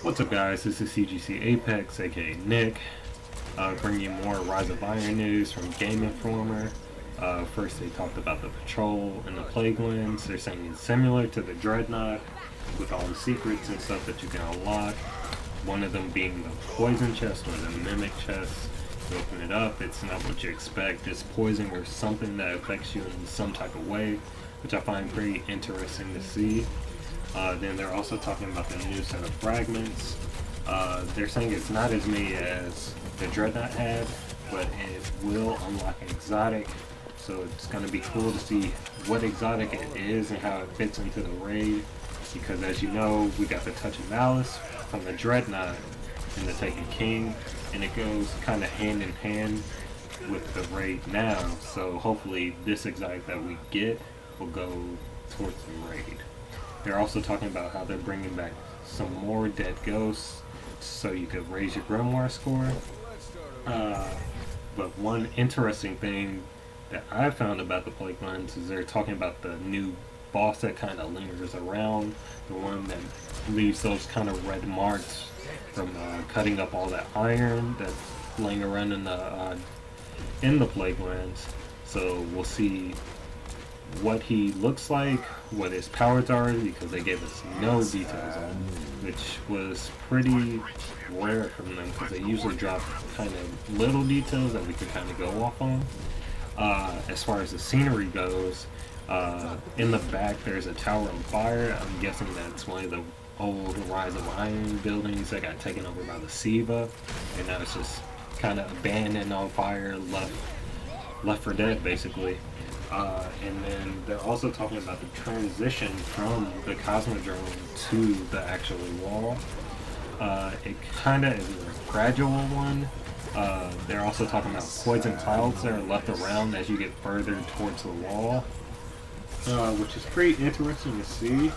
What's up guys, this is CGC Apex, aka Nick, bringing you more Rise of Iron news from Game Informer. First they talked about the patrol and the Plaguelands. They're saying it's similar to the Dreadnought with all the secrets and stuff that you can unlock. One of them being the poison chest or the mimic chest. You open it up, it's not what you expect. It's poison or something that affects you in some type of way, which I find pretty interesting to see. Then they're also talking about the new set of fragments. They're saying it's not as many as the Dreadnought had, but it will unlock an exotic. So it's going to be cool to see what exotic it is and how it fits into the raid. Because as you know, we got the Touch of Malice from the Dreadnought and the Taken King, and it goes kind of hand in hand with the raid now. So hopefully this exotic that we get will go towards the raid. They're also talking about how they're bringing back some more dead ghosts so you could raise your grimoire score. But one interesting thing that I found about the Plaguelands is they're talking about the new boss that kind of lingers around, the one that leaves those kind of red marks from cutting up all that iron that's laying around in the Plaguelands. So we'll see what he looks like, what his powers are, because they gave us no details on, which was pretty rare from them because they usually drop kind of little details that we could kind of go off on. As far as the scenery goes, in the back there's a tower on fire. I'm guessing that's one of the old Rise of Iron buildings that got taken over by the Siva, and now it's just kind of abandoned on fire, left for dead basically. And then they're also talking about the transition from the Cosmodrome to the actual wall. It kind of is a gradual one. They're also talking about poison clouds that are left around as you get further towards the wall, which is pretty interesting to see.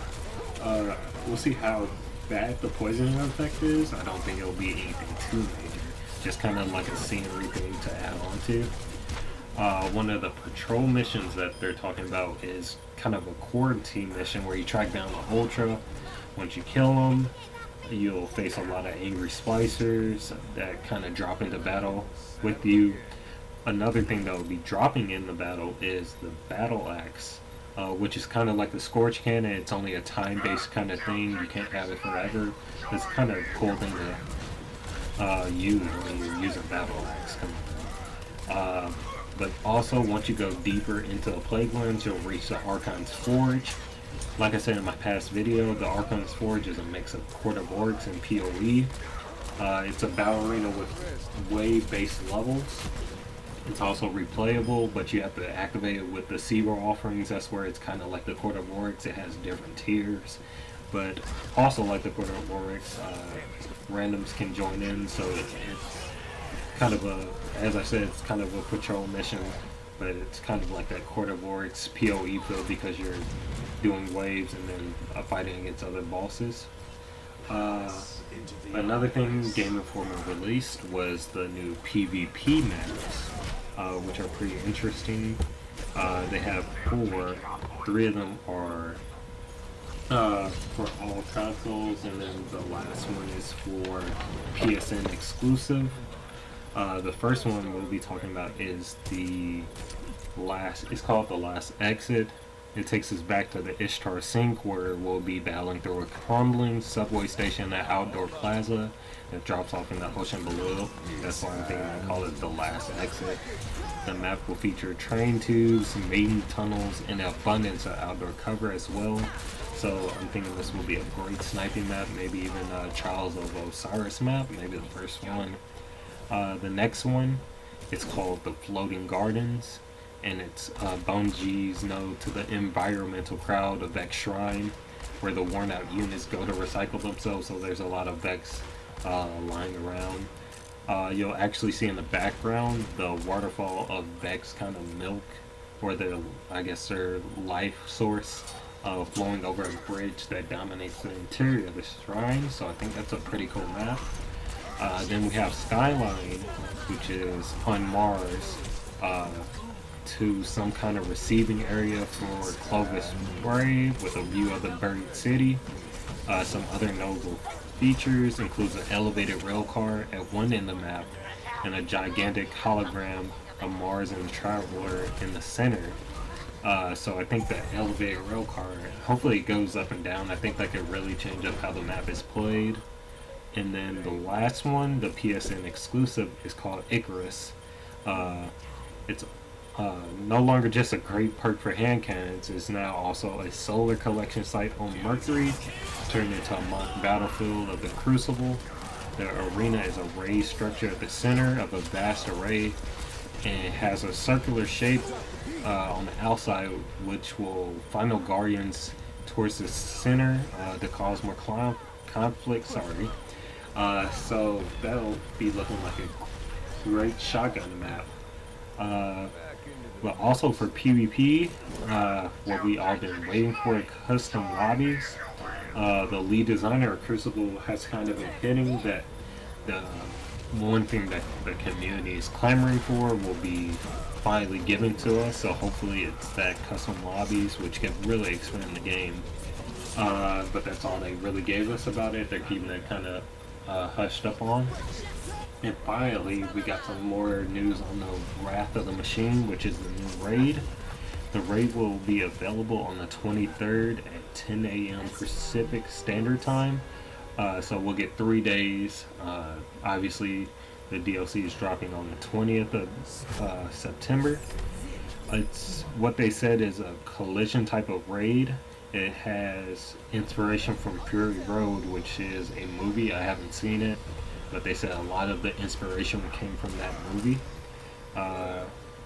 We'll see how bad the poisoning effect is. I don't think it'll be anything too major, just kind of like a scenery thing to add on to. One of the patrol missions that they're talking about is kind of a quarantine mission where you track down the Ultra. Once you kill them, you'll face a lot of angry splicers that kind of drop into battle with you. Another thing that will be dropping in the battle is the battle axe, which is kind of like the Scorch Cannon. It's only a time-based kind of thing. You can't have it forever. It's kind of a cool thing to use when you use a battle axe. But also, once you go deeper into the Plaguelands, you'll reach the Archon's Forge. Like I said in my past video, the Archon's Forge is a mix of Court of Orcs and PoE. It's a battle arena with wave-based levels. It's also replayable, but you have to activate it with the Zero offerings. That's where it's kind of like the Court of Orcs. It has different tiers. But also like the Court of Orcs, randoms can join in, so it's kind of a, as I said, it's kind of a patrol mission, but it's kind of like that Court of Orcs PoE feel because you're doing waves and then fighting against other bosses. Another thing Game Informer released was the new PvP maps, which are pretty interesting. They have 4. 3 of them are for all consoles, and then the last one is for PSN exclusive. The first one we'll be talking about is it's called The Last Exit. It takes us back to the Ishtar Sink, where we'll be battling through a crumbling subway station at Outdoor Plaza that drops off in the ocean below. That's why I'm thinking I call it The Last Exit. The map will feature train tubes, maiden tunnels, and an abundance of outdoor cover as well. So I'm thinking this will be a great sniping map, maybe even a Trials of Osiris map, maybe the first one. The next one, it's called The Floating Gardens, and it's Bungie's node to the environmental crowd of Vex Shrine, where the worn out units go to recycle themselves, so there's a lot of Vex lying around. You'll actually see in the background the waterfall of Vex kind of milk, or I guess their life source, flowing over a bridge that dominates the interior of the shrine, so I think that's a pretty cool map. Then we have Skyline, which is on Mars, to some kind of receiving area for Clovis Spray with a view of the buried city. Some other notable features includes an elevated rail car at one end of the map and a gigantic hologram of Mars and Traveler in the center. So I think the elevated rail car, hopefully it goes up and down. I think that could really change up how the map is played. And then the last one, the PSN exclusive, is called Icarus. It's no longer just a great perk for hand cannons, it's now also a solar collection site on Mercury, turned into a mock battlefield of the Crucible. The arena is a raised structure at the center of a vast array, and it has a circular shape on the outside, which will funnel guardians towards the center to cause more conflict. So that'll be looking like a great shotgun map. But also for PvP, what we all been waiting for, custom lobbies. The lead designer of Crucible has kind of been hinting that the one thing that the community is clamoring for will be finally given to us. So hopefully it's that custom lobbies, which can really expand the game. But that's all they really gave us about it. They're keeping it kind of hushed up on. And finally, we got some more news on the Wrath of the Machine, which is the new raid. The raid will be available on the 23rd at 10 a.m. Pacific Standard Time. So we'll get 3 days. Obviously, the DLC is dropping on the 20th of September. It's what they said is a collision type of raid. It has inspiration from Fury Road, which is a movie. I haven't seen it, but they said a lot of the inspiration came from that movie.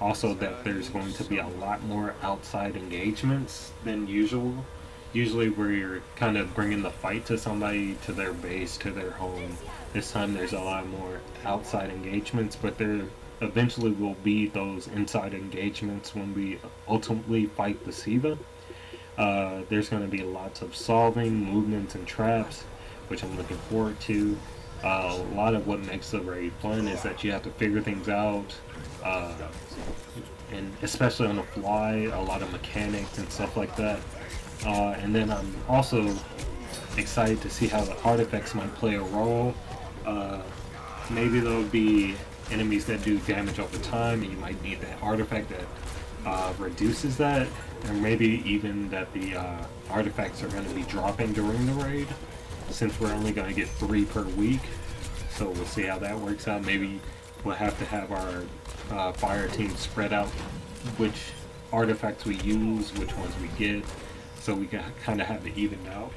Also that there's going to be a lot more outside engagements than usual. Usually where you're kind of bringing the fight to somebody, to their base, to their home. This time there's a lot more outside engagements, but there eventually will be those inside engagements when we ultimately fight the Siva. There's going to be lots of solving, movements, and traps, which I'm looking forward to. A lot of what makes the raid fun is that you have to figure things out, and especially on the fly, a lot of mechanics and stuff like that. And then I'm also excited to see how the artifacts might play a role. Maybe there'll be enemies that do damage over time, and you might need that artifact that reduces that, or maybe even that the artifacts are going to be dropping during the raid, since we're only going to get 3 per week. So we'll see how that works out. Maybe we'll have to have our fire team spread out which artifacts we use, which ones we get, so we can kind of have it evened out.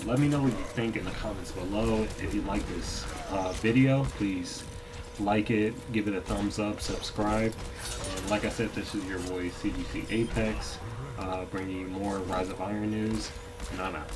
Let me know what you think in the comments below. If you like this video, please like it, give it a thumbs up, subscribe. And like I said, this is your boy CGC Apex, bringing you more Rise of Iron news, and I'm out.